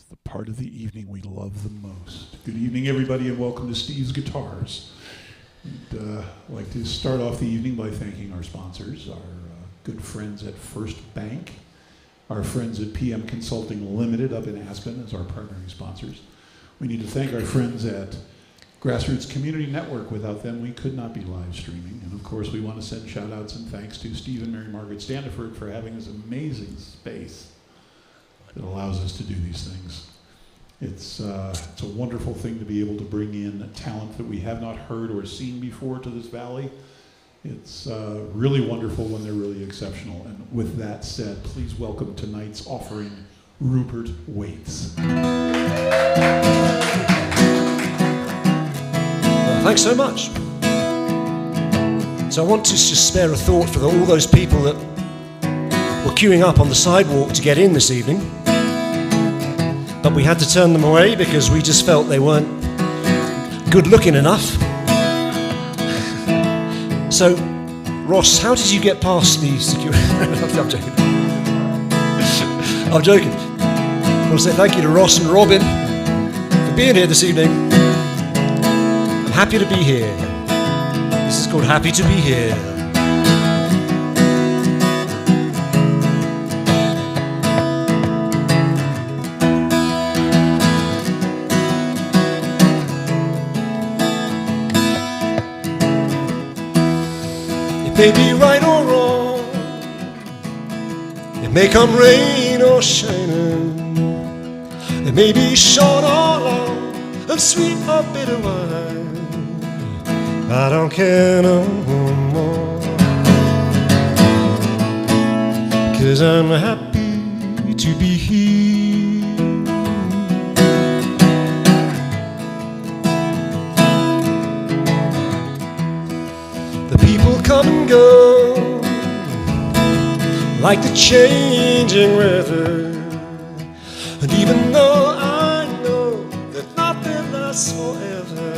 the part of the evening we love the most. Good evening, everybody, and welcome to Steve's Guitars. I'd like to start off the evening by thanking our sponsors, our good friends at First Bank, our friends at PM Consulting Limited up in Aspen as our primary sponsors. We need to thank our friends at GrassRoots Community Network. Without them, we could not be live streaming. And of course, we want to send shout outs and thanks to Steve and Mary Margaret Standiford for having this amazing space that allows us to do these things. It's a wonderful thing to be able to bring in talent that we have not heard or seen before to this valley. It's really wonderful when they're really exceptional. And with that said, please welcome tonight's offering, Rupert Wates. Thanks so much. So I want to just spare a thought for all those people that were queuing up on the sidewalk to get in this evening, but we had to turn them away because we just felt they weren't good looking enough. So, Ross, how did you get past the security? I'm joking. I'm joking. I want to say thank you to Ross and Robin for being here this evening. Happy to be here. This is called Happy to Be Here. It may be right or wrong, it may come rain or shining, it may be short or long, and sweet or bitter wine. I don't care no more, 'cause I'm happy to be here. The people come and go like the changing weather, and even though I know that nothing lasts forever,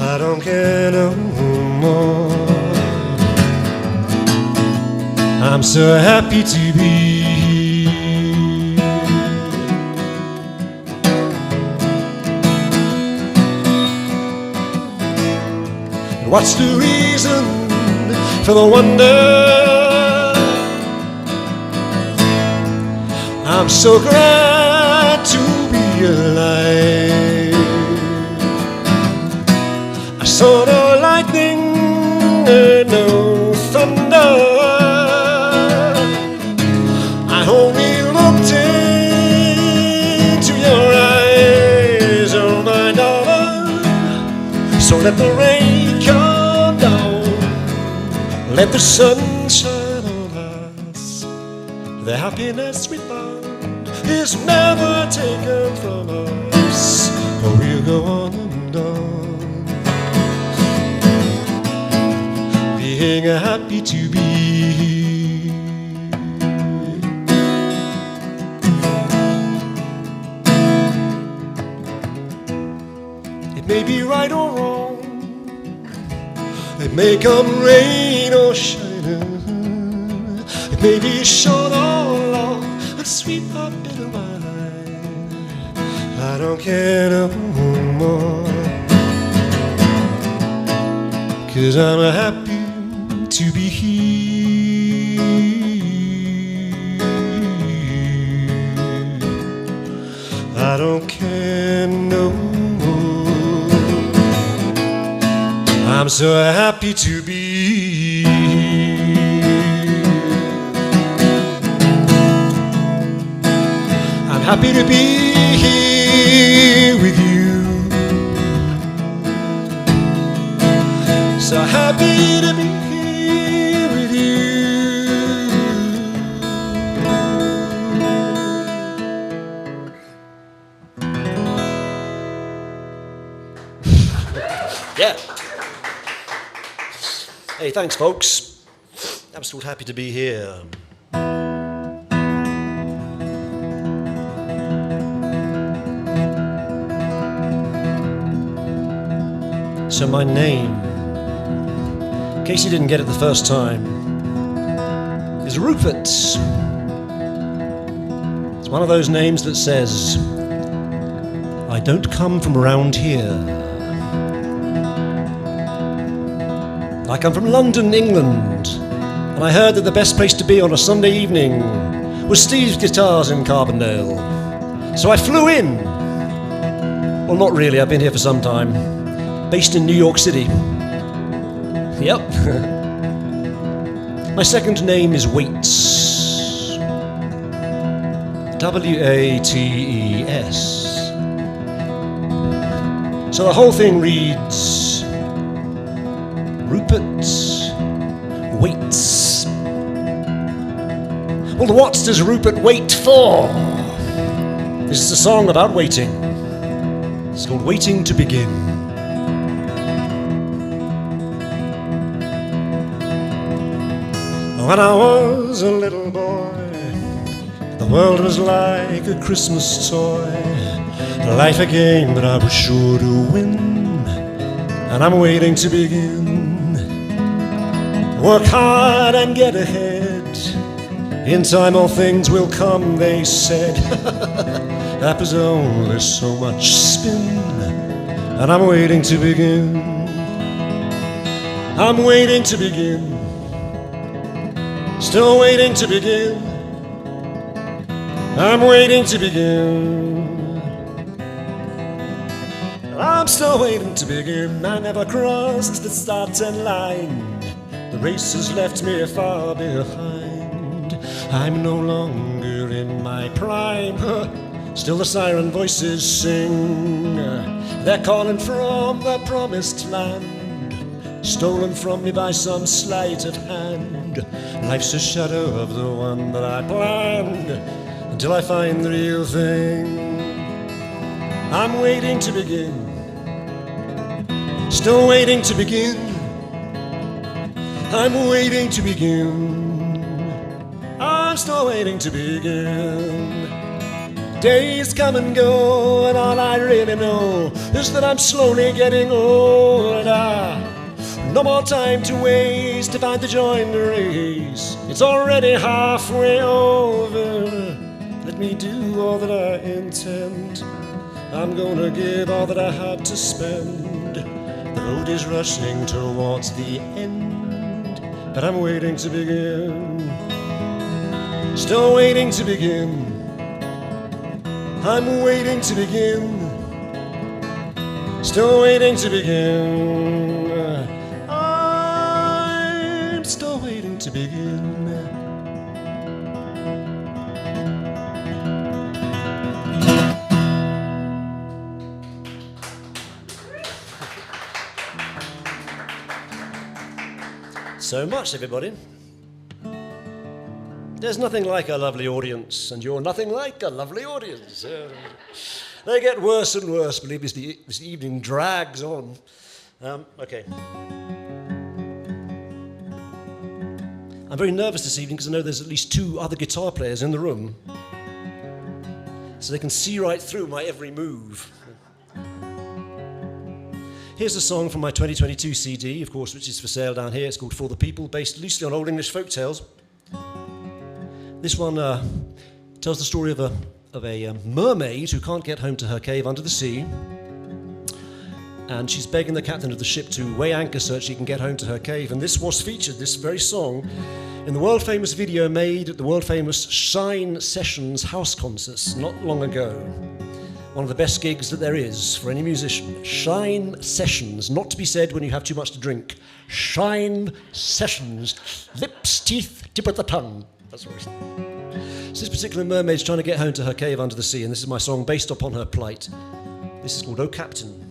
I don't care no more. I'm so happy to be here. And what's the reason for the wonder? I'm so glad to be alive. I saw no lightning and no thunder. I only looked into your eyes, oh my darling. So let the rain come down, let the sun shine on us. The happiness we found is never taken from us, but we'll go on and on, being happy to be here. It may be right or wrong, it may come rain or shining, it may be short or long, and sweet or bitter wine. I don't care no more, 'cause I'm happy to be here. I don't care no more. I'm so happy to be here. I'm happy to be here with you. So happy to be here with you. Yeah. Hey, thanks, folks. I'm still happy to be here. So my name, in case you didn't get it the first time, is Rupert. It's One of those names that says, I don't come from around here. I come from London, England, and I heard that the best place to be on a Sunday evening was Steve's Guitars in Carbondale. So I flew in. Well, not really, I've been here for some time. Based in New York City. Yep. My second name is Wates. W-A-T-E-S. So the whole thing reads Rupert Waits. Well, what does Rupert wait for? This is a song about waiting. It's called Waiting to Begin. When I was a little boy, the world was like a Christmas toy. Life a game that I was sure to win, and I'm waiting to begin. Work hard and get ahead. In time all things will come, they said. Life is only so much spin, and I'm waiting to begin. I'm waiting to begin. Still waiting to begin. I'm waiting to begin. I'm still waiting to begin. I never crossed the starting line. The race has left me far behind. I'm no longer in my prime. Still the siren voices sing. They're calling from the promised land, stolen from me by some sleight of hand. Life's a shadow of the one that I planned, until I find the real thing. I'm waiting to begin. Still waiting to begin. I'm waiting to begin. I'm still waiting to begin. Days come and go, and all I really know is that I'm slowly getting older. No more time to waste to find the joy in the race. It's already halfway over. Let me do all that I intend. I'm gonna give all that I had to spend. The road is rushing towards the end, but I'm waiting to begin. Still waiting to begin. I'm waiting to begin. Still waiting to begin. I'm still waiting to begin. So much, everybody. There's nothing like a lovely audience, and you're nothing like a lovely audience. They get worse and worse, believe me, this evening drags on. Okay. I'm very nervous this evening because I know there's at least 2 other guitar players in the room, so they can see right through my every move. Here's a song from my 2022 CD, of course, which is for sale down here. It's called For the People, based loosely on Old English folk tales. This one tells the story of a mermaid who can't get home to her cave under the sea, and she's begging the captain of the ship to weigh anchor so that she can get home to her cave. And this was featured, this very song, in the world-famous video made at the world-famous Shine Sessions house concerts not long ago. One of the best gigs that there is for any musician. Shine Sessions, not to be said when you have too much to drink. Shine Sessions, lips, teeth, tip of the tongue. That's what it is. So this particular mermaid's trying to get home to her cave under the sea, and this is my song based upon her plight. This is called Oh Captain.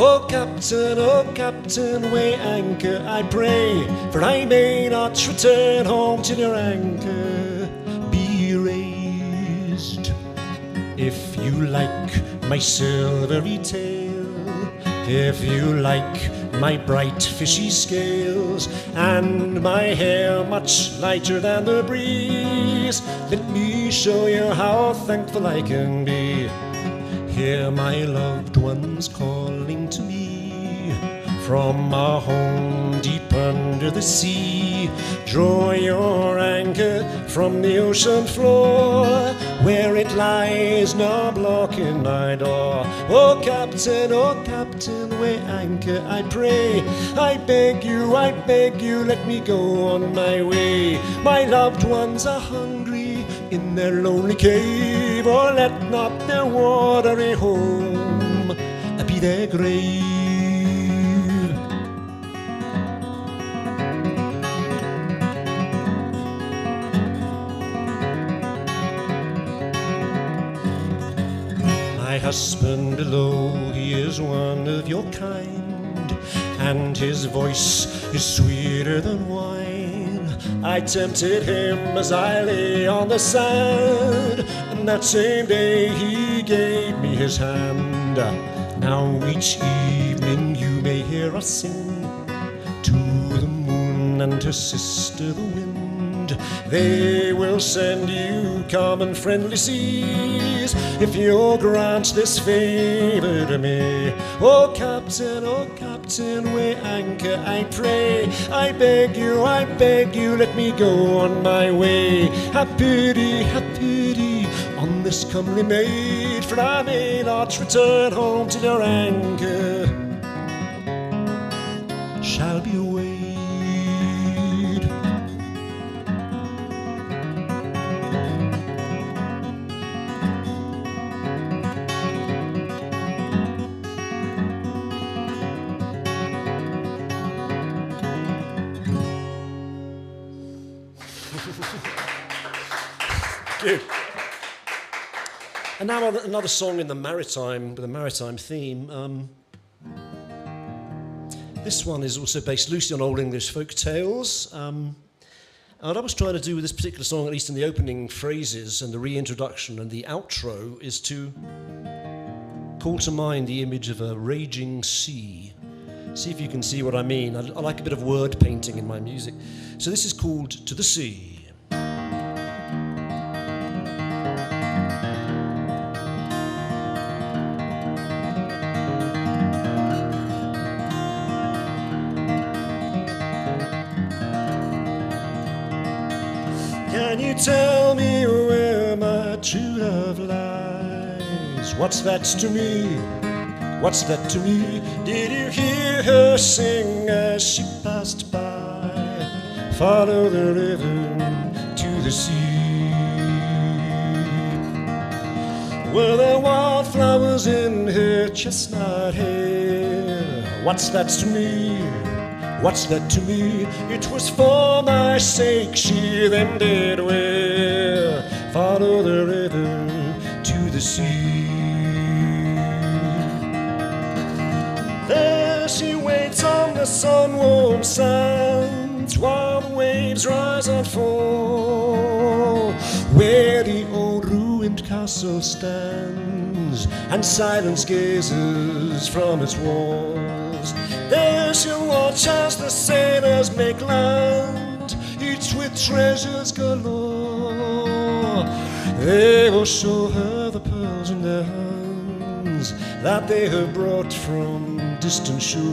Oh Captain, weigh anchor, I pray, for I may not return home till your anchor be raised. If you like my silvery tail, if you like my bright fishy scales, and my hair much lighter than the breeze, let me show you how thankful I can be. Hear my loved ones calling to me from our home deep under the sea. Draw your anchor from the ocean floor, where it lies now blocking my door. Oh captain, weigh anchor, I pray. I beg you, let me go on my way. My loved ones are hungry in their lonely cave, or let not their watery home be their grave. My husband below, he is one of your kind, and his voice is sweeter than wine. I tempted him as I lay on the sand, and that same day he gave me his hand. Now each evening you may hear us sing to the moon and her sister the wind. They will send you calm and friendly seas if you'll grant this favor to me. Oh captain, weigh anchor, I pray. I beg you, let me go on my way. Have pity on this comely maid, for I may not return home till your anchor shall be weighed. And now another song in the maritime, with a maritime theme. This one is also based loosely on Old English folk tales. And what I was trying to do with this particular song, at least in the opening phrases and the reintroduction and the outro, is to call to mind the image of a raging sea. See if you can see what I mean. I like a bit of word painting in my music. So this is called To the Sea. Can you tell me where my true love lies? What's that to me? What's that to me? Did you hear her sing as she passed by? Follow the river to the sea. Were there wildflowers in her chestnut hair? What's that to me? What's that to me? It was for my sake she then did wear. Follow the river to the sea. There she waits on the sun-warmed sands, while the waves rise and fall, where the old ruined castle stands, and silence gazes from its walls. There she'll watch as the sailors make land, each with treasures galore. They will show her the pearls in their hands that they have brought from distant shores.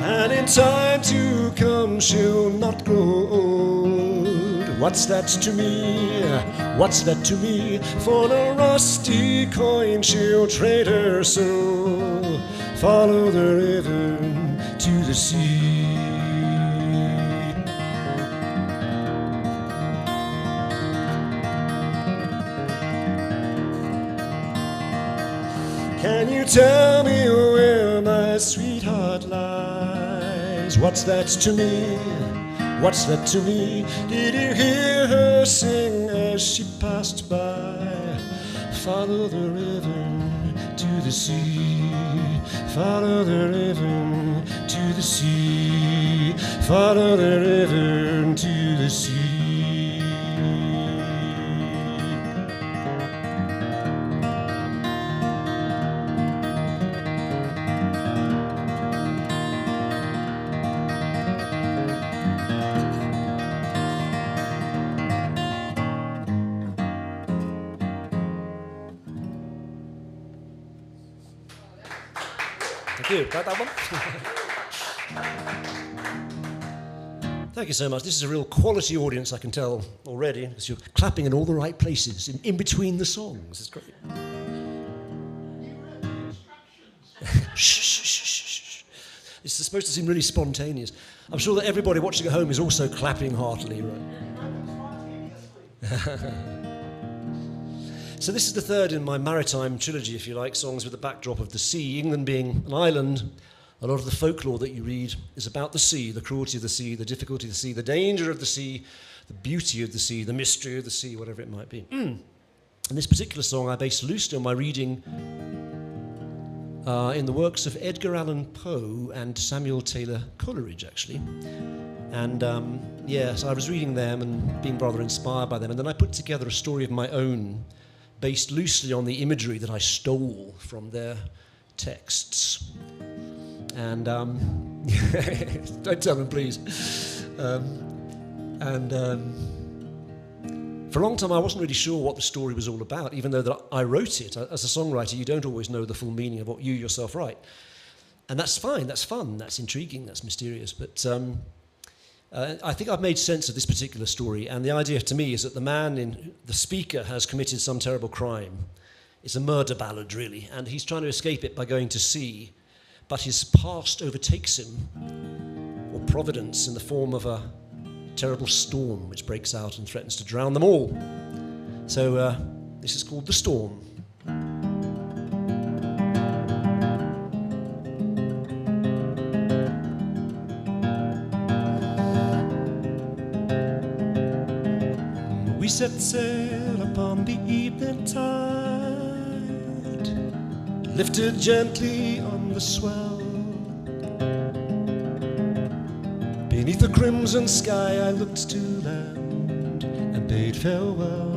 And in time to come she'll not grow old. What's that to me? What's that to me? For a rusty coin she'll trade her soul. Follow the river to the sea. Can you tell me where my sweetheart lies? What's that to me? What's that to me? Did you hear her sing as she passed by? Follow the river to the sea. Follow the river to the sea. Follow the river to the sea. Thank you. Got that one? Thank you so much. This is a real quality audience, I can tell already, because you're clapping in all the right places, in between the songs. It's great. Shh, shh, shh, shh. It's supposed to seem really spontaneous. I'm sure that everybody watching at home is also clapping heartily, right? So this is the third in my maritime trilogy, if you like, songs with the backdrop of the sea. England being an island, a lot of the folklore that you read is about the sea, the cruelty of the sea, the difficulty of the sea, the danger of the sea, the beauty of the sea, the mystery of the sea, whatever it might be. And this particular song I based loosely on my reading in the works of Edgar Allan Poe and Samuel Taylor Coleridge, actually. And so I was reading them and being rather inspired by them, and then I put together a story of my own based loosely on the imagery that I stole from their texts. And don't tell them, please. For a long time I wasn't really sure what the story was all about, even though that I wrote it. As a songwriter, you don't always know the full meaning of what you yourself write. And that's fine, that's fun, that's intriguing, that's mysterious. But I think I've made sense of this particular story, and the idea to me is that the speaker has committed some terrible crime. It's a murder ballad, really, and he's trying to escape it by going to sea, but his past overtakes him, or providence, in the form of a terrible storm which breaks out and threatens to drown them all. So this is called The Storm. We set sail upon the evening tide, lifted gently on the swell. Beneath the crimson sky I looked to land and bade farewell.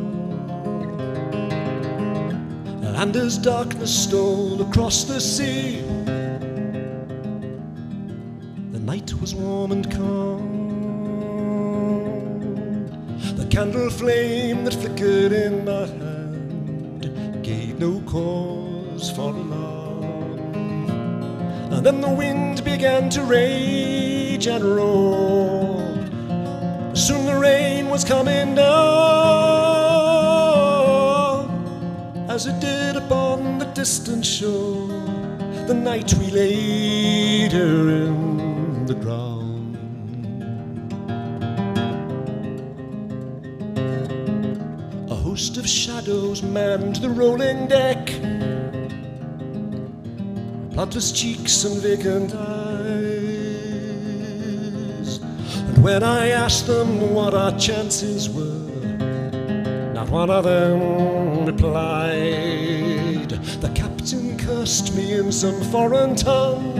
And as darkness stole across the sea, the night was warm and calm. The candle flame that flickered in my hand gave no cause for alarm. And then the wind began to rage and roar. Soon the rain was coming down, as it did upon the distant shore, the night we laid her in the ground. A host of shadows manned the rolling deck, bloodless cheeks and vacant eyes. And when I asked them what our chances were, not one of them replied. The captain cursed me in some foreign tongue,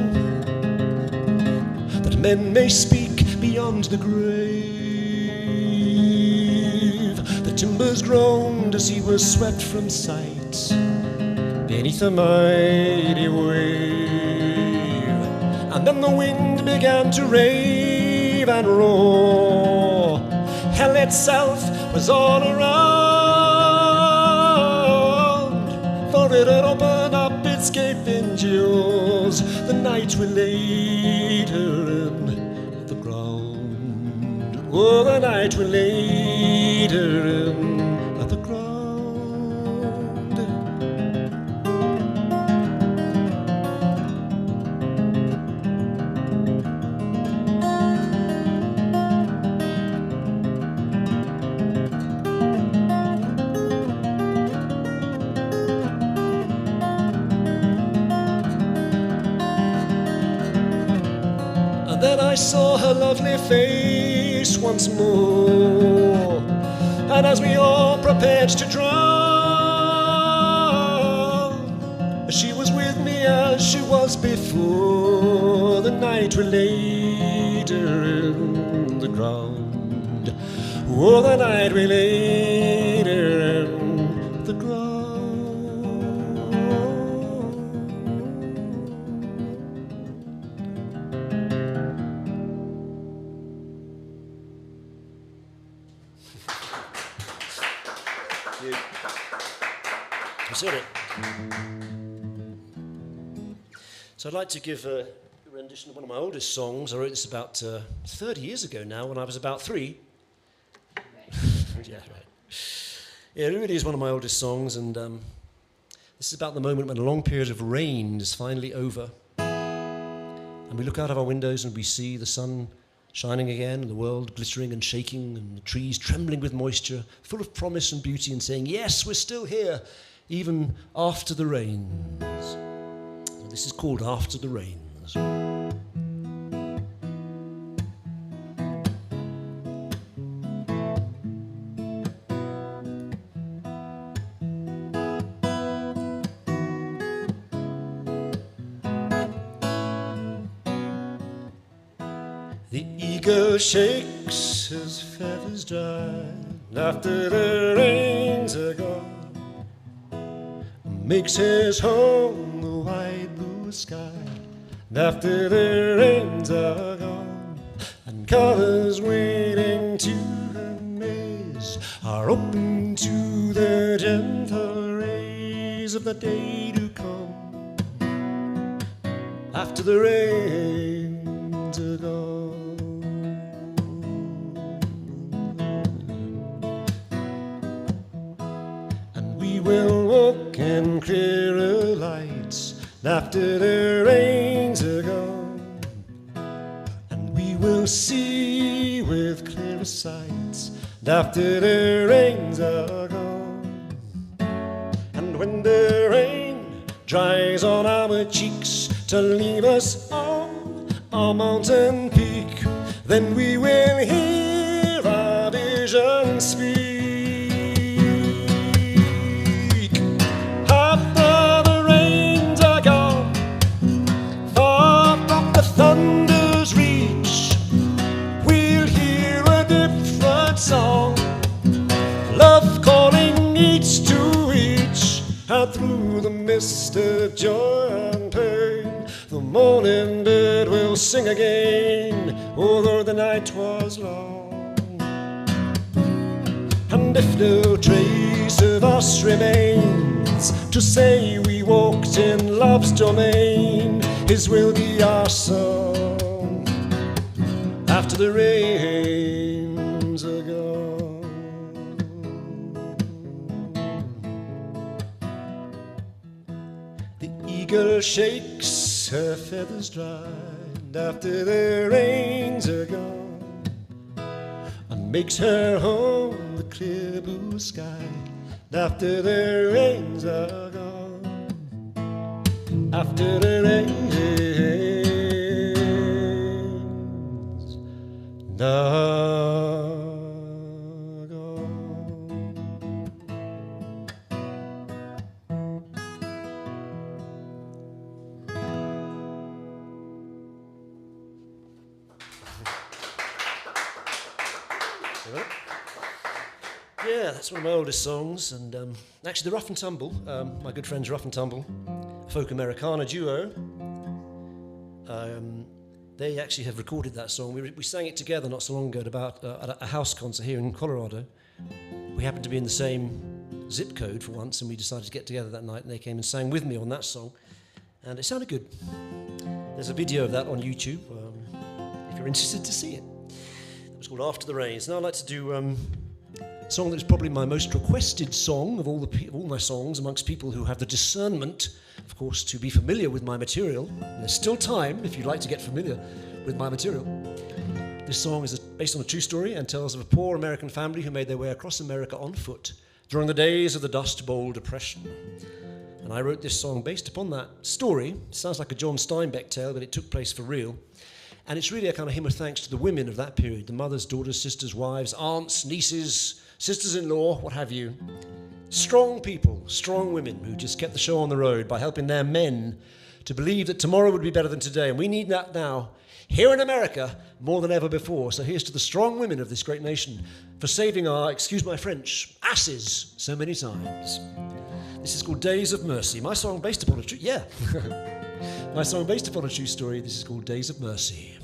that men may speak beyond the grave. The timbers groaned as he was swept from sight beneath a mighty wave. And then the wind began to rave and roar. Hell itself was all around, for it had opened up its gaping jaws the night we laid her in the ground. Oh, the night we laid her in the ground. I saw her lovely face once more, and as we all prepared to drown, she was with me as she was before, the night we laid her in the ground. Oh, the night we laid her in the ground. So I'd like to give a rendition of one of my oldest songs. I wrote this about 30 years ago now, when I was about 3. Yeah, right. Yeah, it really is one of my oldest songs, and this is about the moment when a long period of rain is finally over. And we look out of our windows and we see the sun shining again, and the world glittering and shaking, and the trees trembling with moisture, full of promise and beauty, and saying, yes, we're still here, even after the rains. And this is called After the Rains. The eagle shakes his feathers dry after the rains are gone, makes his home the wide blue sky after the rains are gone, and colors waiting to amaze are open to the gentle rays of the day to come after the rains are gone. We'll walk in clearer lights after the rains are gone, and we will see with clearer sights after the rains are gone. And when the rain dries on our cheeks to leave us on our mountain peak, then we will hear our vision speak. Thunder's reach, we'll hear a different song, love calling each to each, and through the mist of joy and pain, the morning bird will sing again, although the night was long. And if no trace of us remains to say we walked in love's domain, His will be our song after the rains are gone. The eagle shakes her feathers dry after the rains are gone, and makes her home the clear blue sky after the rains are gone. After the rains are gone. Yeah, that's one of my oldest songs, and actually the Rough and Tumble, my good friends Rough and Tumble, folk Americana duo, they actually have recorded that song. We sang it together not so long ago at a house concert here in Colorado. We happened to be in the same zip code for once, and we decided to get together that night, and they came and sang with me on that song, and it sounded good. There's a video of that on YouTube if you're interested to see it. It was called After the Rains. Now I'd like to do a song that is probably my most requested song of all my songs amongst people who have the discernment, of course, to be familiar with my material. And there's still time if you'd like to get familiar with my material. This song is based on a true story and tells of a poor American family who made their way across America on foot during the days of the Dust Bowl Depression. And I wrote this song based upon that story. It sounds like a John Steinbeck tale, but it took place for real. And it's really a kind of hymn of thanks to the women of that period, the mothers, daughters, sisters, wives, aunts, nieces, sisters-in-law, what have you. Strong people, strong women who just kept the show on the road by helping their men to believe that tomorrow would be better than today. And we need that now, here in America, more than ever before. So here's to the strong women of this great nation for saving our, excuse my French, asses so many times. This is called Days of Mercy. My song based upon a true, my song based upon a true story. This is called Days of Mercy.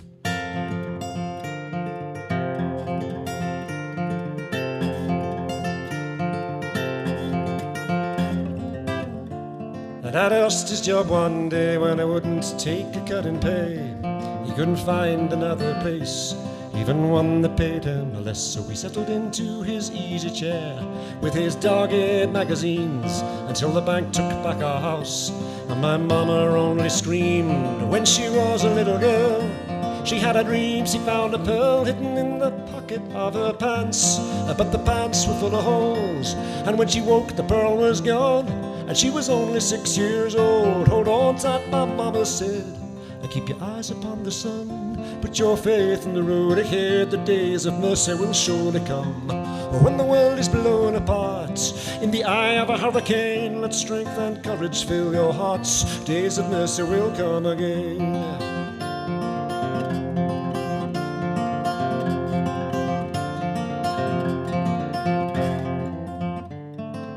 Dad lost his job one day when I wouldn't take a cut in pay. He couldn't find another place, even one that paid him less, so he settled into his easy chair with his dog-eared magazines until the bank took back our house. And my mama only screamed when she was a little girl. She had a dream she found a pearl hidden in the pocket of her pants, but the pants were full of holes, and when she woke the pearl was gone, and she was only 6 years old. Hold on tight, my mama said, and keep your eyes upon the sun, put your faith in the road ahead, the days of mercy will surely come. When the world is blown apart in the eye of a hurricane, let strength and courage fill your hearts, days of mercy will come again.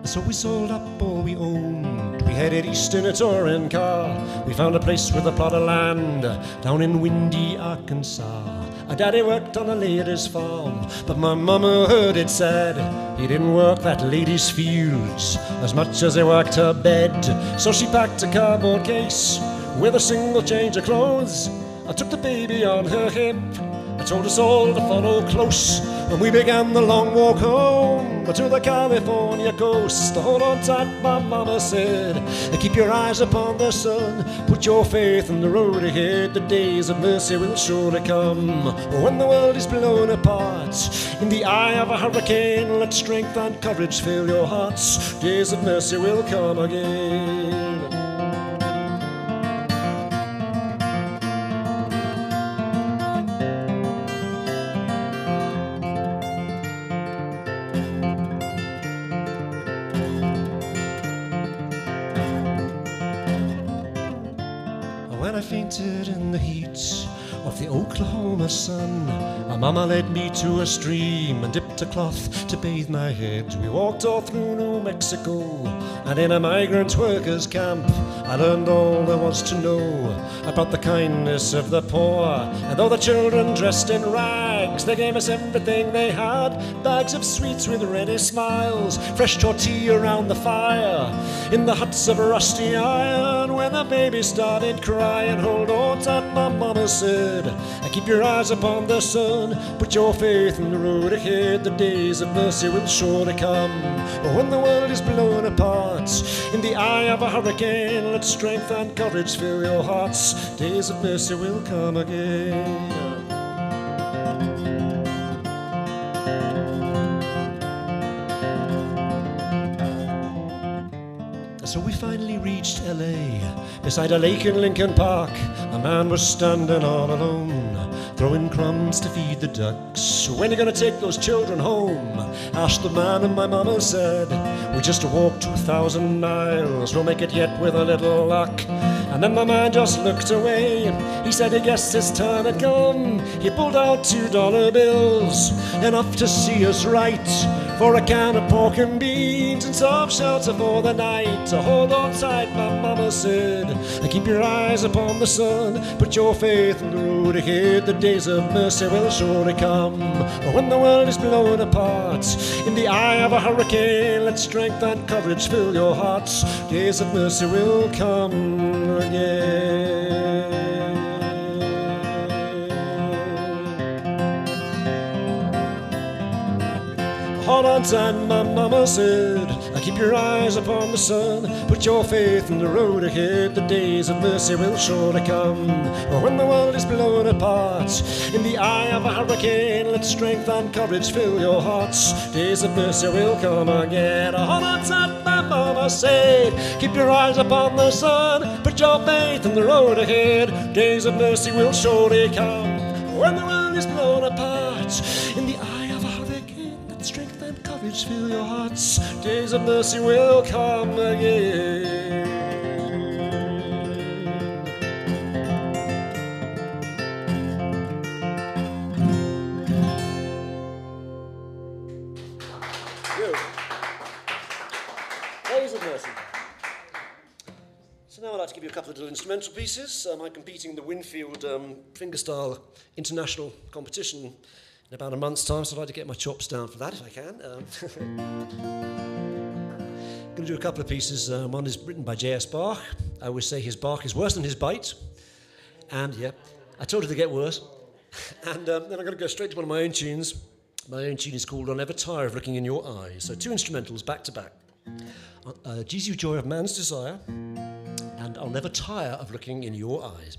So we sold up all we owned, we headed east in a touring car. We found a place with a plot of land down in windy Arkansas. Our daddy worked on a lady's farm, but my mama heard it said he didn't work that lady's fields as much as he worked her bed. So she packed a cardboard case with a single change of clothes. I took the baby on her hip, I told us all to follow close, and we began the long walk home to the California coast. Hold on tight, my mama said, and keep your eyes upon the sun, put your faith in the road ahead, the days of mercy will surely come. When the world is blown apart in the eye of a hurricane, let strength and courage fill your hearts, days of mercy will come again. When I fainted in the heat of the Oklahoma sun, my mama led me to a stream and dipped a cloth to bathe my head. We walked all through New Mexico, and in a migrant workers' camp I learned all there was to know about the kindness of the poor. And though the children dressed in rags, they gave us everything they had, bags of sweets with ready smiles, fresh tortilla around the fire, in the huts of rusty iron. When the baby started crying, hold on tight, my mama said, and keep your eyes upon the sun, put your faith in the road ahead, the days of mercy will surely come. When the world is blown apart in the eye of a hurricane, let strength and courage fill your hearts, days of mercy will come again. So we finally reached LA. Beside a lake in Lincoln Park, a man was standing all alone, throwing crumbs to feed the ducks. When are you gonna take those children home? Asked the man, and my mama said, we just walked 2,000 miles, we'll make it yet with a little luck. And then the man just looked away. He said he guessed his turn had come. He pulled out $2 bills, enough to see us right, for a can of pork and beans and some shelter for the night. So hold on tight, my mama said, and keep your eyes upon the sun, put your faith in the road ahead, the days of mercy will surely come. When the world is blown apart in the eye of a hurricane, let strength and courage fill your hearts, days of mercy will come again. Hold on tight, my mama said, keep your eyes upon the sun, put your faith in the road ahead, the days of mercy will surely come. When the world is blown apart in the eye of a hurricane, let strength and courage fill your hearts, days of mercy will come again. Hold on tight, my mama said, keep your eyes upon the sun, put your faith in the road ahead, days of mercy will surely come. When the world is blown apart in the eye of a hurricane, let strength and courage fill your hearts, days of mercy will come again. Days of mercy. So now I'd like to give you a couple of little instrumental pieces. I'm competing in the Winfield fingerstyle international competition in about a month's time, so I'd like to get my chops down for that if I can. going to do a couple of pieces. One is written by J.S. Bach. I always say his bark is worse than his bite. And yeah, I told it to get worse. And then I'm going to go straight to one of my own tunes. My own tune is called I'll Never Tire of Looking in Your Eyes. So 2 instrumentals back to back. Jesu Joy of Man's Desire and I'll Never Tire of Looking in Your Eyes.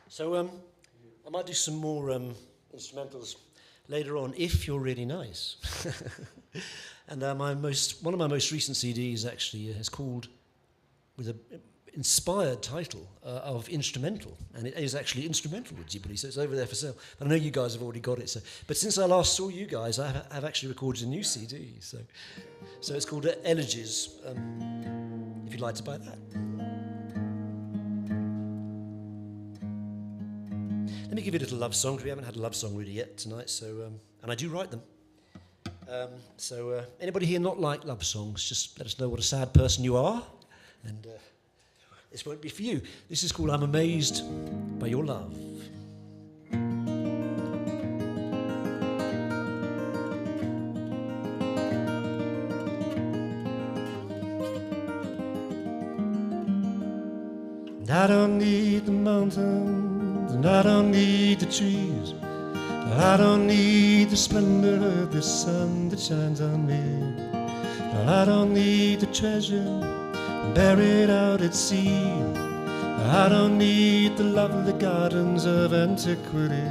So I might do some more instrumentals later on if you're really nice. And one of my most recent CDs actually is called, with an inspired title of Instrumental, and it is actually instrumental, would you believe? So it's over there for sale. But I know you guys have already got it. So, but since I last saw you guys, I've actually recorded a new CD. So it's called Elegies. If you'd like to buy that. Let me give you a little love song, because we haven't had a love song really yet tonight. So and I do write them. Anybody here not like love songs, just let us know what a sad person you are, and this won't be for you. This is called I'm Amazed by Your Love. And I don't need the mountains, and I don't need the trees. I don't need the splendor of the sun that shines on me. I don't need the treasure buried out at sea. I don't need the lovely gardens of antiquity.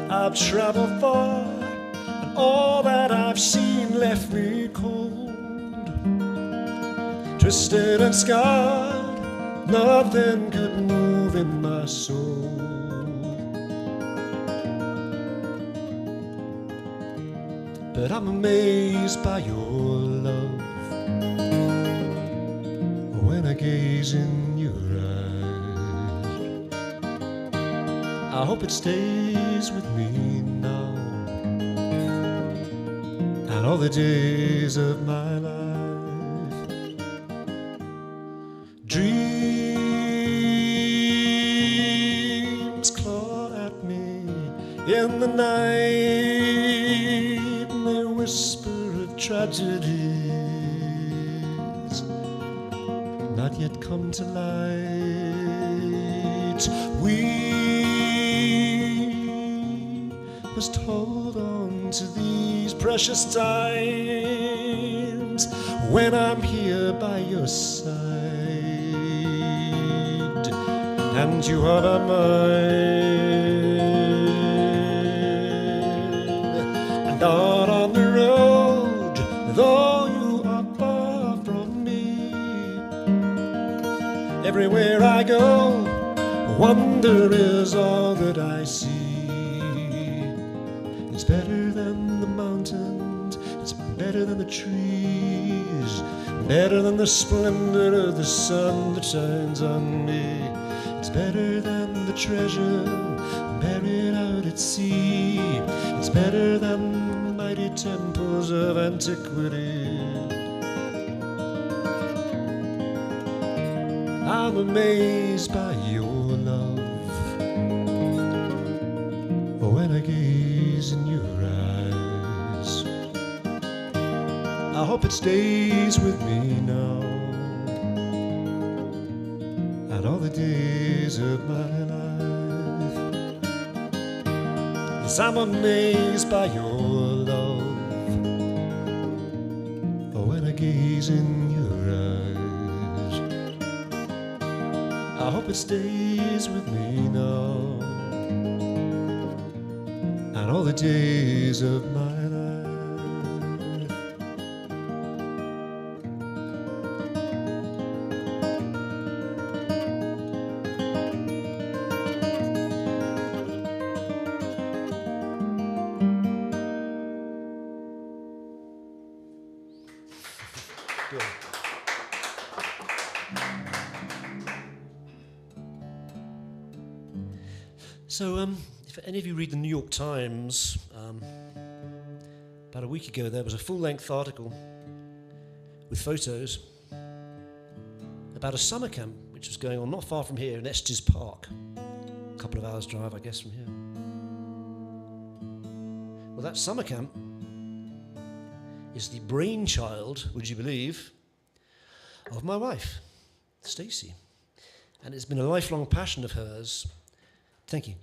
I've traveled far, and all that I've seen left me cold, twisted and scarred. Nothing could move in my soul. But I'm amazed by your love when I gaze in your eyes. I hope it stays with me now and all the days of my life. Dreams claw at me in the night, whisper of tragedies not yet come to light. We must hold on to these precious times when I'm here by your side and you are by mine. And on the road, though you are far from me, everywhere I go, wonder is all that I see. It's better than the mountains, it's better than the trees, better than the splendor of the sun that shines on me. It's better than the treasure buried out at sea. It's better than mighty temples of antiquity. I'm amazed by your love when I gaze in your eyes. I hope it stays with me now and all the days of my life. Yes, I'm amazed by your love when I gaze in your eyes. I hope it stays with me now and all the days of my life. So, if any of you read the New York Times, about a week ago there was a full-length article with photos about a summer camp which was going on not far from here in Estes Park, a couple of hours' drive, I guess, from here. Well, that summer camp is the brainchild, would you believe, of my wife, Stacey, and it's been a lifelong passion of hers. Thank you.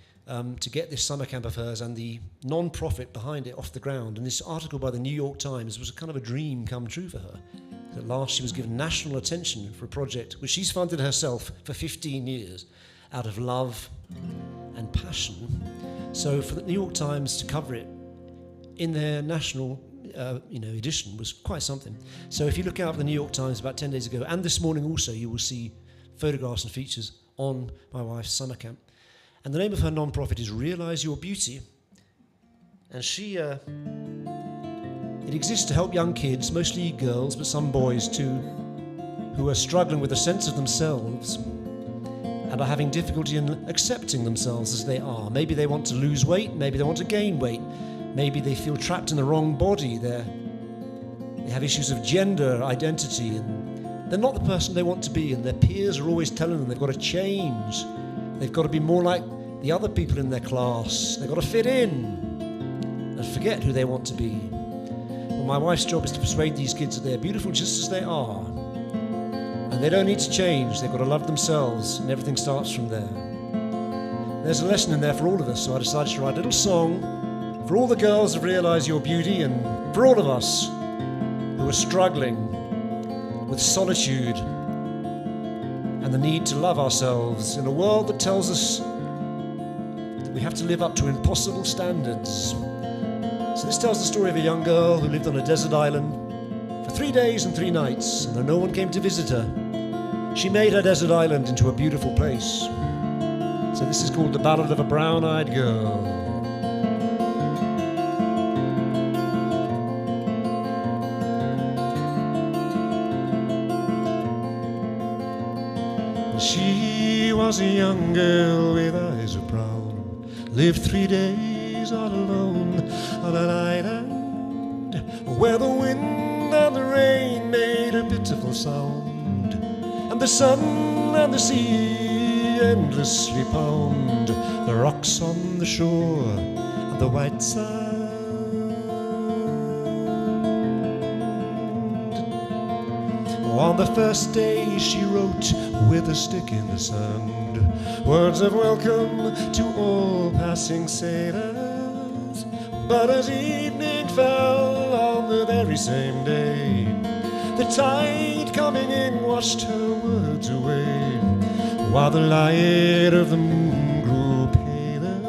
To get this summer camp of hers and the non-profit behind it off the ground. And this article by the New York Times was a kind of a dream come true for her. At last she was given national attention for a project which she's funded herself for 15 years out of love and passion. So for the New York Times to cover it in their national edition was quite something. So if you look out for the New York Times about 10 days ago, and this morning also, you will see photographs and features on my wife's summer camp. And the name of her non-profit is Realize Your Beauty. And it exists to help young kids, mostly girls, but some boys too, who are struggling with a sense of themselves and are having difficulty in accepting themselves as they are. Maybe they want to lose weight, maybe they want to gain weight, maybe they feel trapped in the wrong body, they have issues of gender identity, and they're not the person they want to be, and their peers are always telling them they've got to change. They've got to be more like the other people in their class. They've got to fit in and forget who they want to be. Well, my wife's job is to persuade these kids that they're beautiful just as they are. And they don't need to change. They've got to love themselves, and everything starts from there. there's a lesson in there for all of us, so I decided to write a little song for all the girls who realise your beauty, and for all of us who are struggling with solitude and the need to love ourselves in a world that tells us that we have to live up to impossible standards. So this tells the story of a young girl who lived on a desert island for 3 days and 3 nights, and though no one came to visit her, she made her desert island into a beautiful place. So this is called The Ballad of a Brown-Eyed Girl. She was a young girl with eyes of brown, lived 3 days all alone on an island where the wind and the rain made a pitiful sound, and the sun and the sea endlessly pound the rocks on the shore and the white sand. On the first day she wrote with a stick in the sand words of welcome to all passing sailors, but as evening fell on the very same day, the tide coming in washed her words away, while the light of the moon grew paler.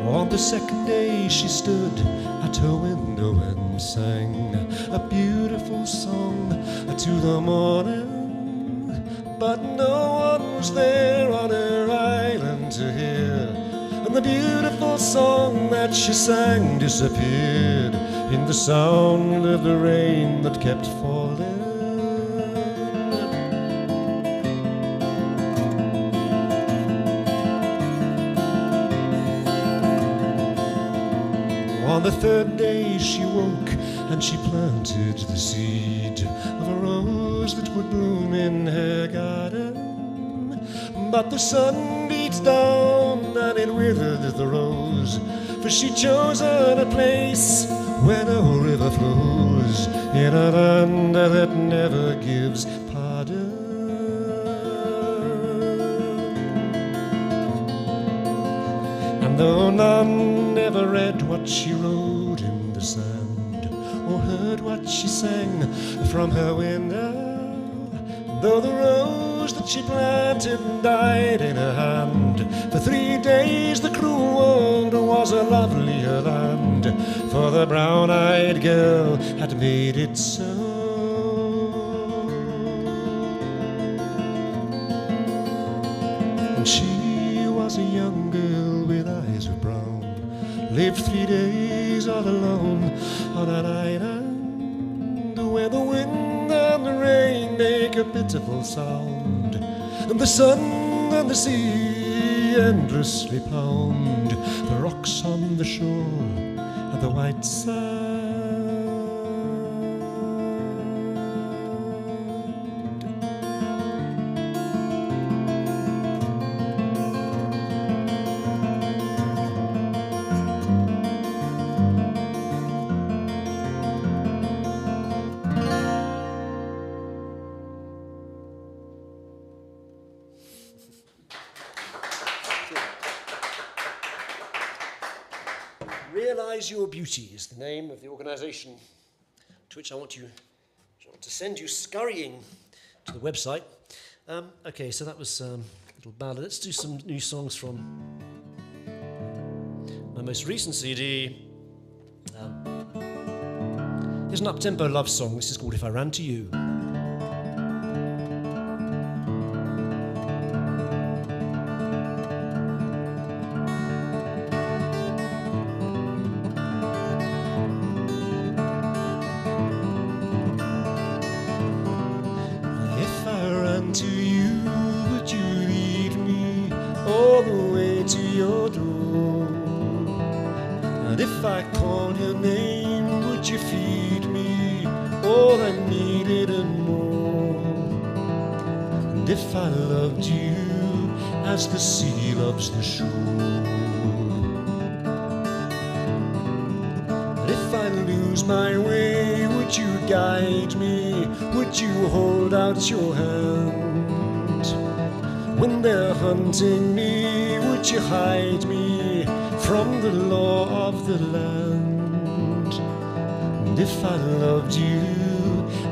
On the second day she stood at her window and sang a beautiful song to the morning, but no one was there on her island to hear, and the beautiful song that she sang disappeared in the sound of the rain that kept falling. On the third day she woke and she planted the seed of a rose that would bloom in her garden, but the sun beat down and it withered the rose, for she'd chosen a place where no river flows, in a land that never gives pardon. And though none ever read what she wrote in the sand, or heard what she sang from her window, though the rose that she planted died in her hand, for 3 days the cruel world was a lovelier land, for the brown-eyed girl had made it so. And she was a young girl with eyes of brown, lived 3 days all alone on an island where the wind and the rain make a pitiful sound, and the sun and the sea endlessly pound the rocks on the shore and the white sand. Realise Your Beauty is the name of the organisation to which I want to send you scurrying to the website. Okay, so that was a little ballad. Let's do some new songs from my most recent CD. Here's an up-tempo love song. This is called If I Ran to You. If I called your name, would you feed me all I needed and more? And if I loved you as the sea loves the shore, and if I lose my way, would would you guide me? Would you hold out your hand? When they're hunting me, would you hide me from the law of the land? And if I loved you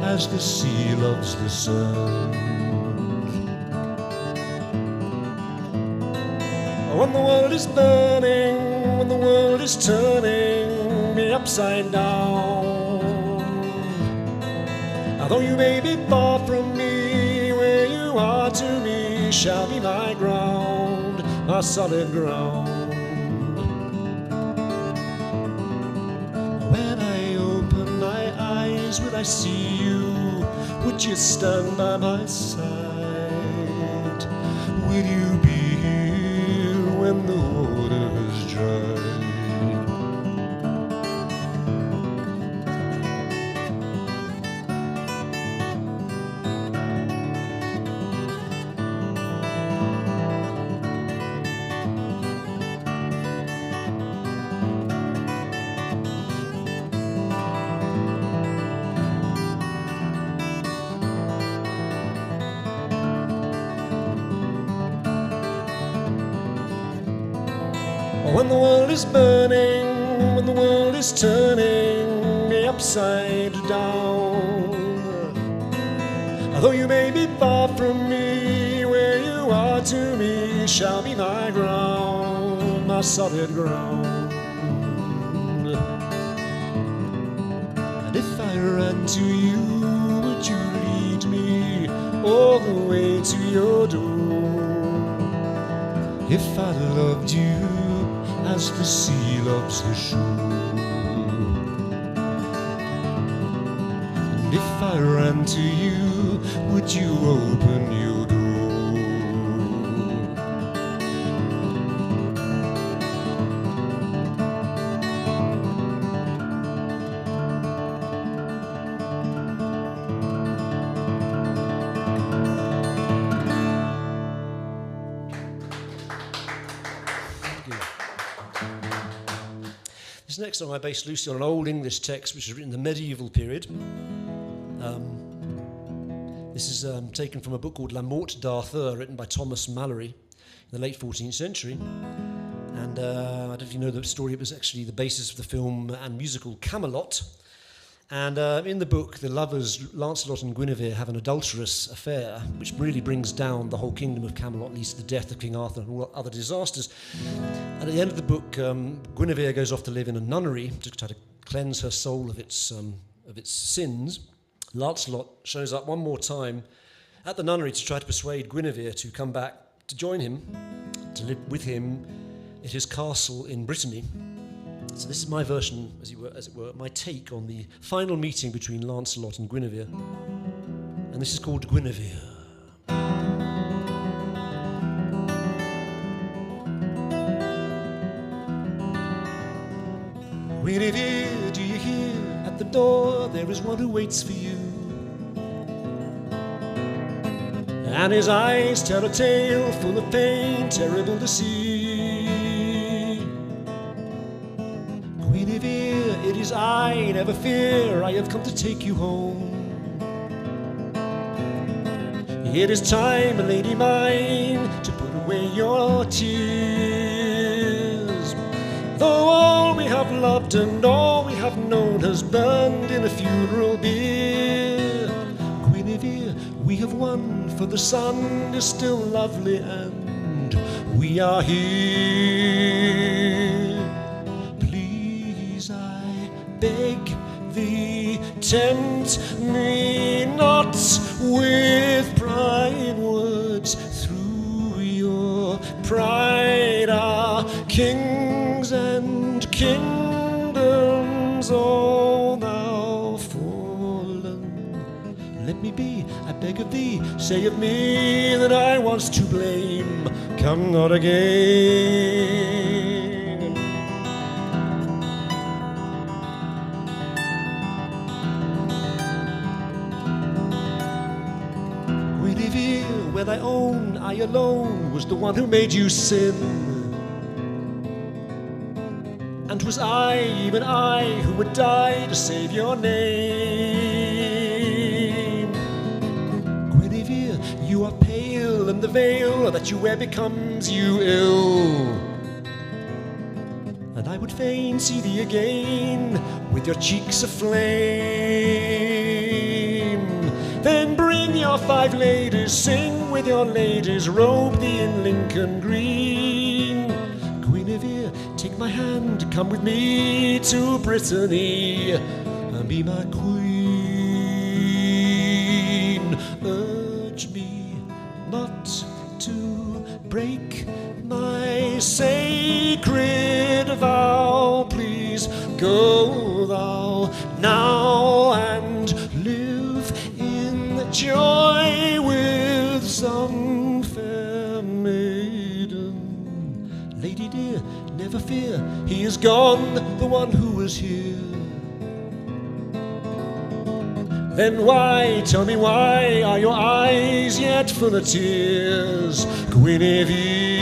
as the sea loves the sun, when the world is burning, when the world is turning me upside down, although you may be far from me, where you are to me shall be my ground, my solid ground. When I open my eyes, will I see you? Would you stand by my side? Will you be when the water is dry? When the world is burning, when the world is turning me upside down, although you may be far from me, where you are to me shall be my ground, my solid ground. And if I ran to you, would you lead me all the way to your door? If I loved you as the sea loves the shore, and if I ran to you, would you open your door? This next song I based loosely on an old English text which was written in the medieval period. This is taken from a book called La Morte d'Arthur, written by Thomas Malory in the late 14th century. And I don't know if you know the story, it was actually the basis of the film and musical Camelot. And in the book, the lovers, Lancelot and Guinevere, have an adulterous affair, which really brings down the whole kingdom of Camelot, leads to the death of King Arthur and all other disasters. And at the end of the book, Guinevere goes off to live in a nunnery to try to cleanse her soul of its sins. Lancelot shows up one more time at the nunnery to try to persuade Guinevere to come back to join him, to live with him at his castle in Brittany. So this is my version, as it were, my take on the final meeting between Lancelot and Guinevere. And this is called Guinevere. Guinevere, do you hear? At the door there is one who waits for you. And his eyes tell a tale full of pain, terrible to see. Guinevere, it is I, never fear, I have come to take you home. It is time, lady mine, to put away your tears. Though all we have loved and all we have known has burned in a funeral bier. Guinevere, we have won, for the sun is still lovely and we are here. Beg thee, tempt me not with prying words. Through your pride are kings and kingdoms all now fallen. Let me be, I beg of thee, say of me that I was to blame. Come not again. Where thy own, I alone was the one who made you sin, and was I, even I, who would die to save your name. Guinevere, you are pale, and the veil that you wear becomes you ill. And I would fain see thee again, with your cheeks aflame. Then bring your 5 ladies, sing with your ladies, robe thee in Lincoln green. Guinevere, take my hand, come with me to Brittany, and be my queen. Urge me not to break my sacred vow. Please go thou now and live in joy with some fair maiden. Lady dear, never fear, he is gone, the one who was here. Then why, tell me why, are your eyes yet full of tears, Guinevere?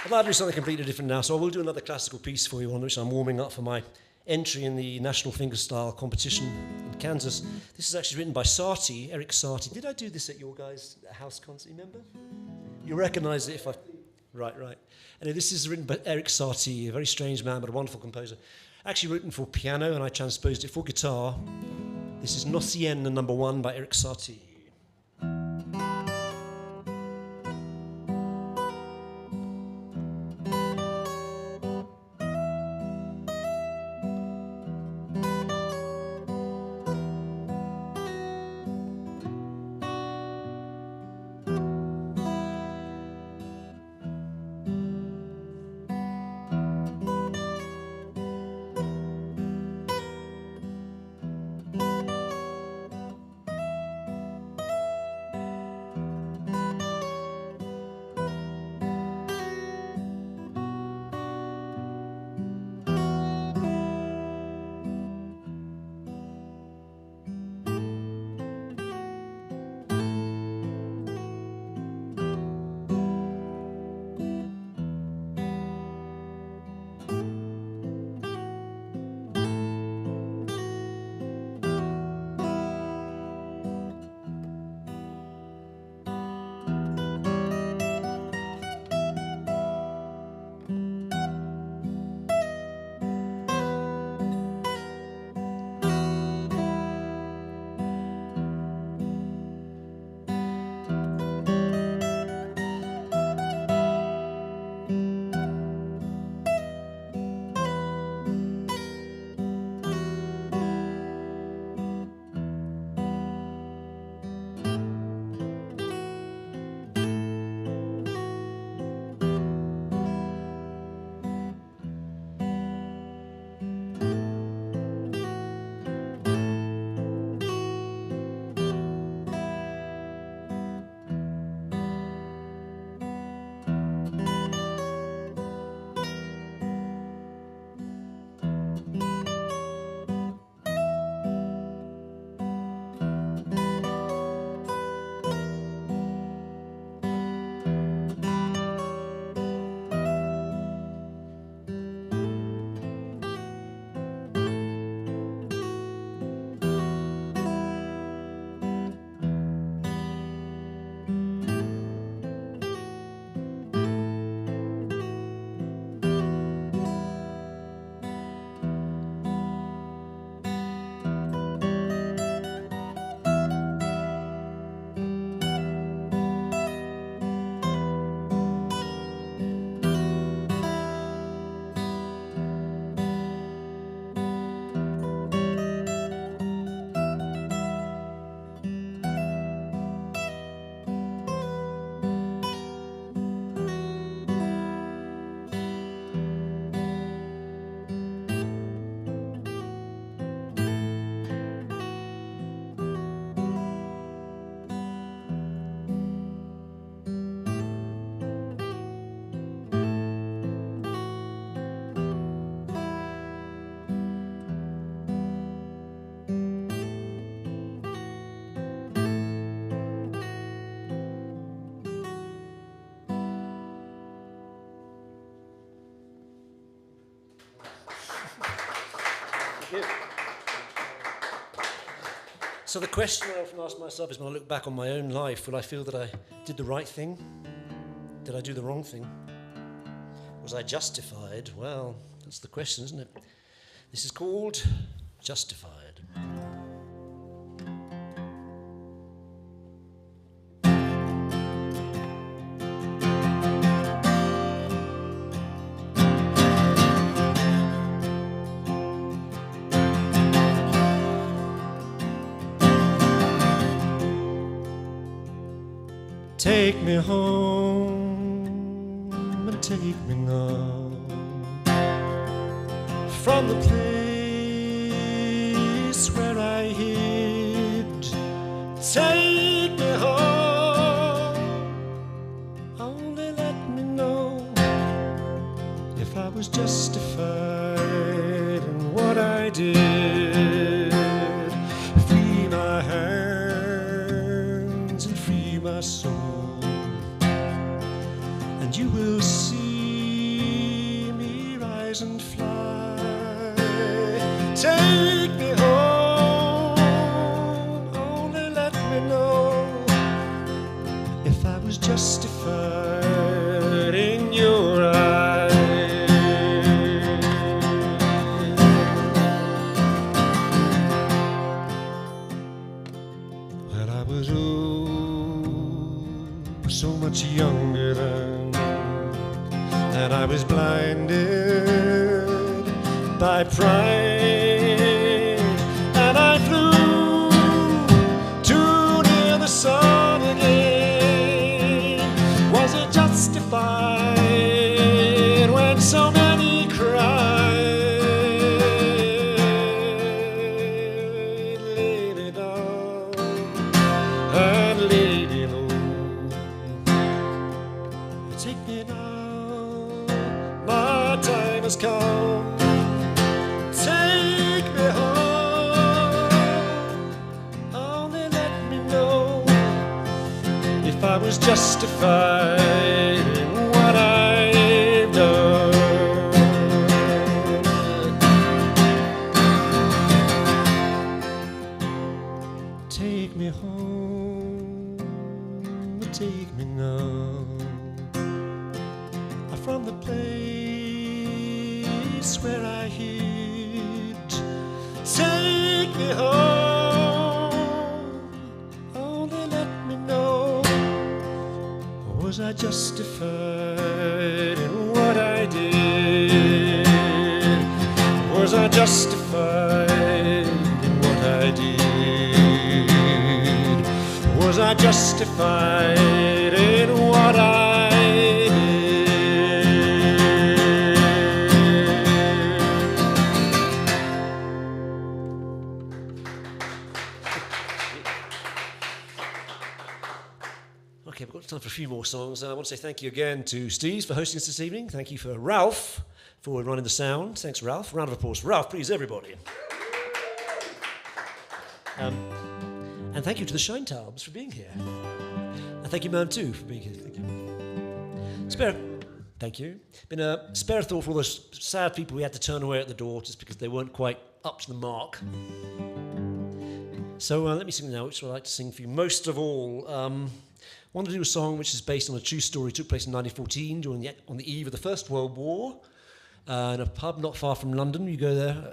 I'd like to do something completely different now, so I will do another classical piece for you on which I'm warming up for my entry in the National Fingerstyle competition in Kansas. This is actually written by Satie, Eric Satie. Did I do this at your guys' house concert, remember? You recognise it if I... Right. Anyway, this is written by Eric Satie, a very strange man but a wonderful composer. Actually written for piano, and I transposed it for guitar. This is Nocienne No. 1 by Eric Satie. Thank you. So the question I often ask myself is, when I look back on my own life, will I feel that I did the right thing? Did I do the wrong thing? Was I justified? Well, that's the question, isn't it? This is called Justified. Take me home and take me now from the place where I hid. Take me home, only let me know if I was justified in what I did. Free my hands and free my soul, and you will see me rise and fly. Take me home, only let me know if I was justified in your eyes. Well, I was so much younger then, and I was blinded by pride, and I flew too near the sun again. Was it justified when so many cried? Laid it down and laid it low. Take me now, my time has come. Take me home, only let me know if I was justified in what I've done. Take me home, take me now from the place where I hid. Take me home, only let me know, was I justified in what I did? Was I justified in what I did? Was I justified in what I Okay, we've got time for a few more songs. I want to say thank you again to Steve for hosting us this evening. Thank you for Ralph for running the sound. Thanks, Ralph. Round of applause for Ralph, please, everybody. And thank you to the Shine Tubs for being here. And thank you, Ma'am, too, for being here. Thank you. Thank you. Been a spare thought for all those sad people we had to turn away at the door just because they weren't quite up to the mark. So let me sing now, which I like to sing for you most of all. I want to do a song which is based on a true story. It took place in 1914 on the eve of the First World War. In a pub not far from London. You go there,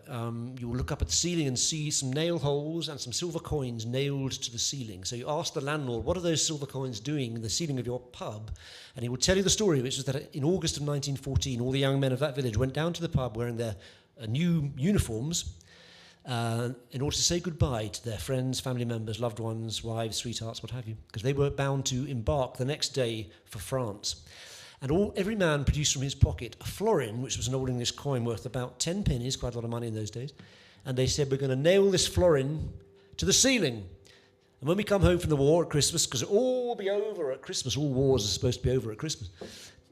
you will look up at the ceiling and see some nail holes and some silver coins nailed to the ceiling. So you ask the landlord, what are those silver coins doing in the ceiling of your pub? And he will tell you the story, which is that in August of 1914, all the young men of that village went down to the pub wearing their new uniforms in order to say goodbye to their friends, family members, loved ones, wives, sweethearts, what have you, because they were bound to embark the next day for France. And every man produced from his pocket a florin, which was an old English coin worth about 10 pennies, quite a lot of money in those days. And they said, we're going to nail this florin to the ceiling. And when we come home from the war at Christmas, because it all will be over at Christmas, all wars are supposed to be over at Christmas,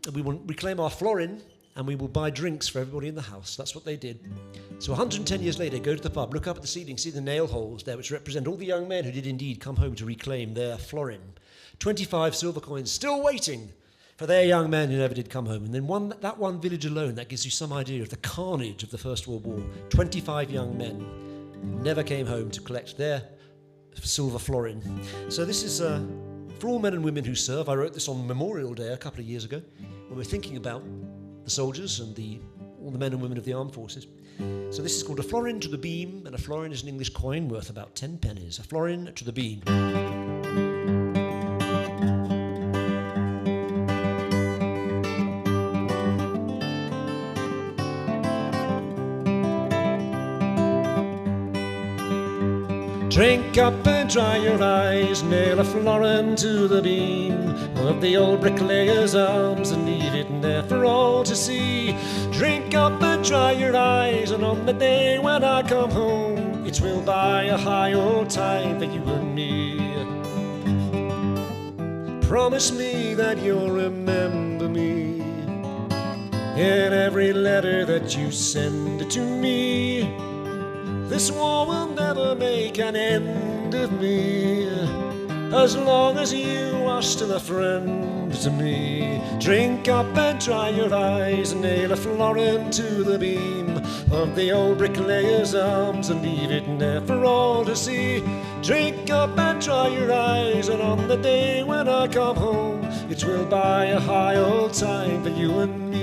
and we will reclaim our florin and we will buy drinks for everybody in the house. That's what they did. So 110 years later, go to the pub, look up at the ceiling, see the nail holes there, which represent all the young men who did indeed come home to reclaim their florin. 25 silver coins still waiting for their young men who never did come home. And then that one village alone, that gives you some idea of the carnage of the First World War. 25 young men never came home to collect their silver florin. So this is for all men and women who serve. I wrote this on Memorial Day a couple of years ago, when we're thinking about the soldiers and all the men and women of the armed forces. So this is called a florin to the beam, and a florin is an English coin worth about 10 pennies. A florin to the beam. Drink up and dry your eyes, nail a florin to the beam of the old bricklayer's arms and leave it there for all to see. Drink up and dry your eyes, and on the day when I come home, it will buy a high old time for you and me. Promise me that you'll remember me in every letter that you send to me. This war will never make an end of me, as long as you are still a friend to me. Drink up and dry your eyes, nail a florin to the beam of the old bricklayer's arms and leave it there for all to see. Drink up and dry your eyes, and on the day when I come home, it will buy a high old time for you and me.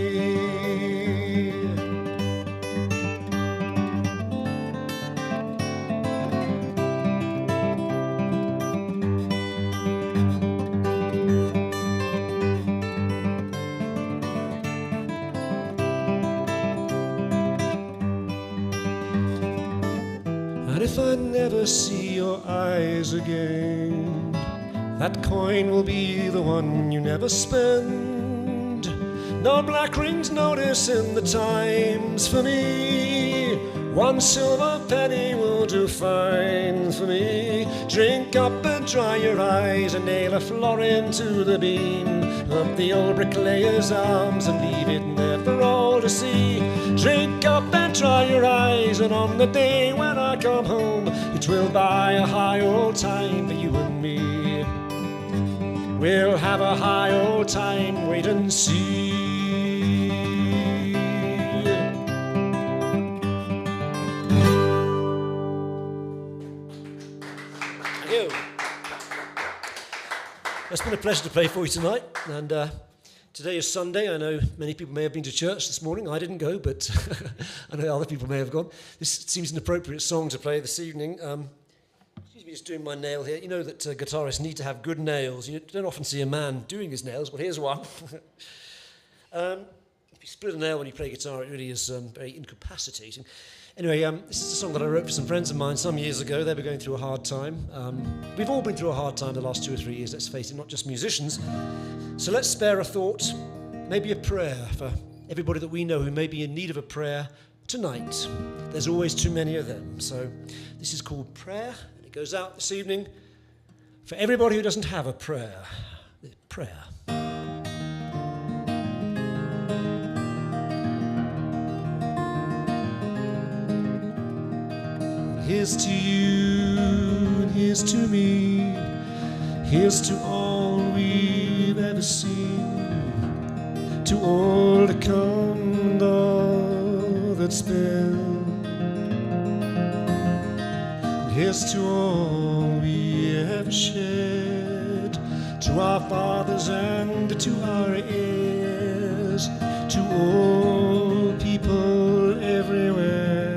And if I never see your eyes again, that coin will be the one you never spend. No black rings notice in the times for me. One silver penny will do fine for me. Drink up and dry your eyes, and nail a florin to the beam of the old bricklayer's arms and leave it there for all to see. Drink up and dry your eyes, and on the day when I come home, it will buy a high old time for you and me. We'll have a high old time, wait and see. Thank you. It's been a pleasure to play for you tonight, and today is Sunday. I know many people may have been to church this morning. I didn't go, but I know other people may have gone. This seems an appropriate song to play this evening. Excuse me, just doing my nail here. You know that guitarists need to have good nails. You don't often see a man doing his nails, but here's one. If you split a nail when you play guitar, it really is very incapacitating. Anyway, this is a song that I wrote for some friends of mine some years ago. They were going through a hard time. We've all been through a hard time the last 2 or 3 years, let's face it, not just musicians. So let's spare a thought, maybe a prayer for everybody that we know who may be in need of a prayer tonight. There's always too many of them. So this is called Prayer, and it goes out this evening for everybody who doesn't have a prayer. Prayer. Here's to you, and here's to me, here's to all we've ever seen, to all to come, and all that's been. And here's to all we ever shared, to our fathers and to our heirs, to all people everywhere.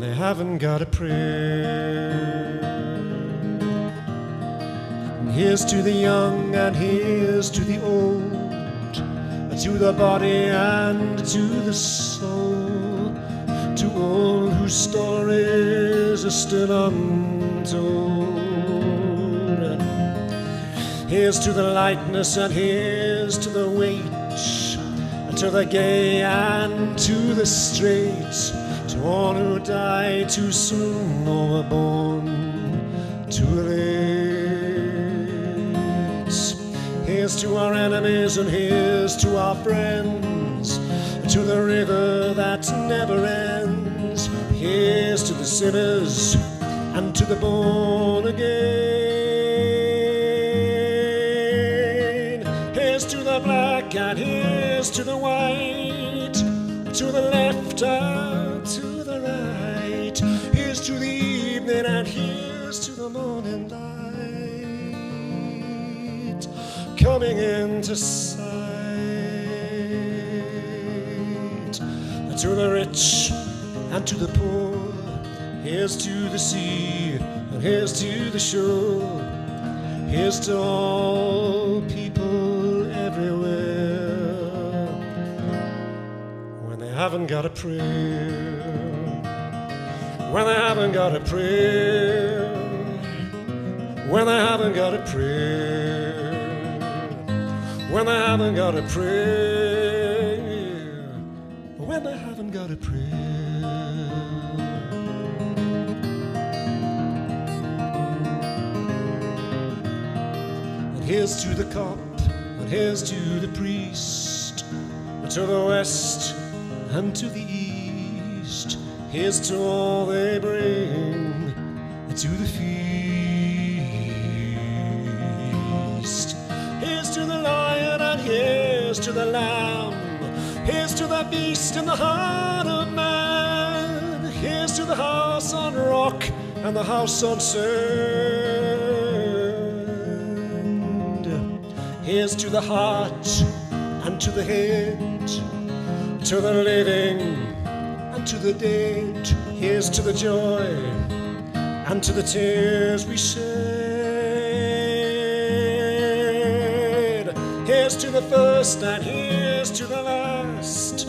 They haven't got a prayer. And here's to the young, and here's to the old, to the body and to the soul, to all whose stories are still untold. Here's to the lightness, and here's to the weight, to the gay and to the straight, to all who die too soon or were born too late. Here's to our enemies, and here's to our friends, to the river that never ends. Here's to the sinners and to the born again. and here's to the white, to the left and to the right. Here's to the evening and here's to the morning light, coming into sight. To the rich and to the poor, here's to the sea and here's to the shore. Here's to all people everywhere, when they haven't got a prayer, when they haven't got a prayer, when they haven't got a prayer, when they haven't got a prayer, when they haven't got a prayer. Here's to the cop, and here's to the priest, to the west and to the east. Here's to all they bring to the feast. Here's to the lion and here's to the lamb. Here's to the beast in the heart of man. Here's to the house on rock and the house on sand. Here's to the heart and to the head, to the living and to the dead. Here's to the joy and to the tears we shed. Here's to the first and here's to the last,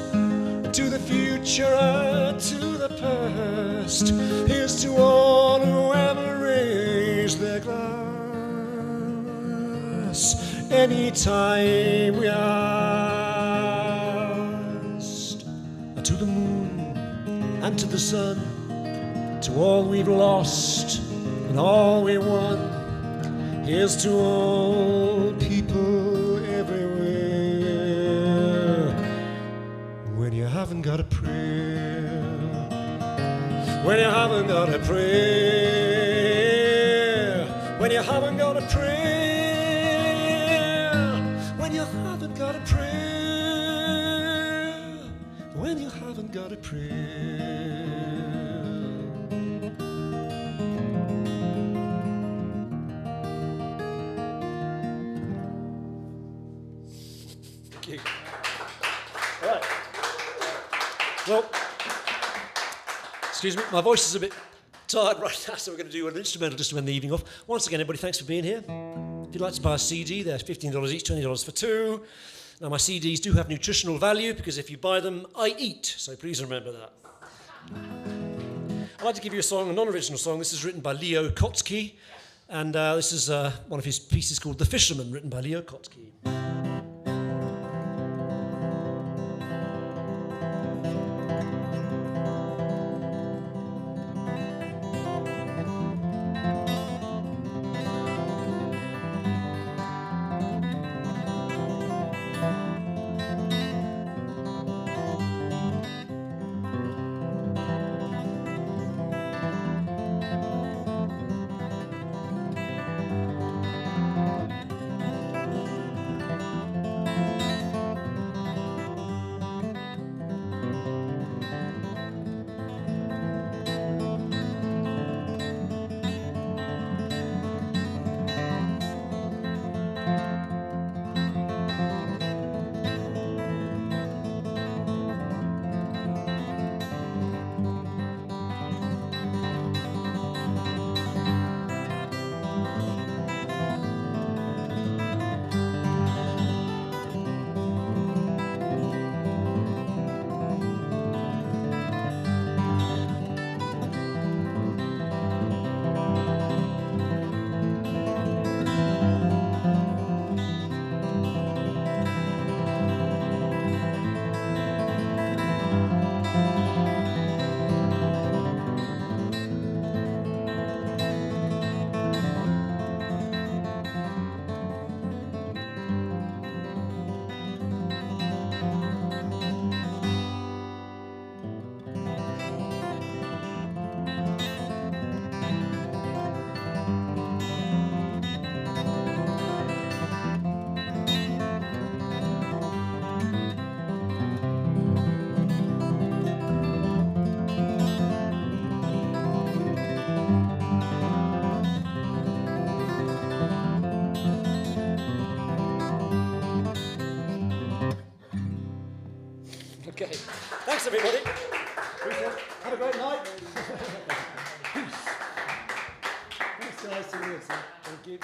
to the future and to the past. Here's to all who ever raise their glass, anytime we asked. To the moon and to the sun, to all we've lost and all we won. Here's to all people everywhere, when you haven't got a prayer, when you haven't got a prayer, when you haven't got a prayer, when you haven't got a prayer, when you haven't got a prayer. Thank you. All right. Well, excuse me, my voice is a bit tired right now, so we're going to do an instrumental just to end the evening off. Once again, everybody, thanks for being here. If you'd like to buy a CD, they're $15 each, $20 for two. Now, my CDs do have nutritional value because if you buy them, I eat. So please remember that. I'd like to give you a song, a non-original song. This is written by Leo Kotsky, and this is one of his pieces called The Fisherman, written by Leo Kotsky. Okay. Thanks, everybody. Have a great night. Peace. Nice to meet you. Thank you.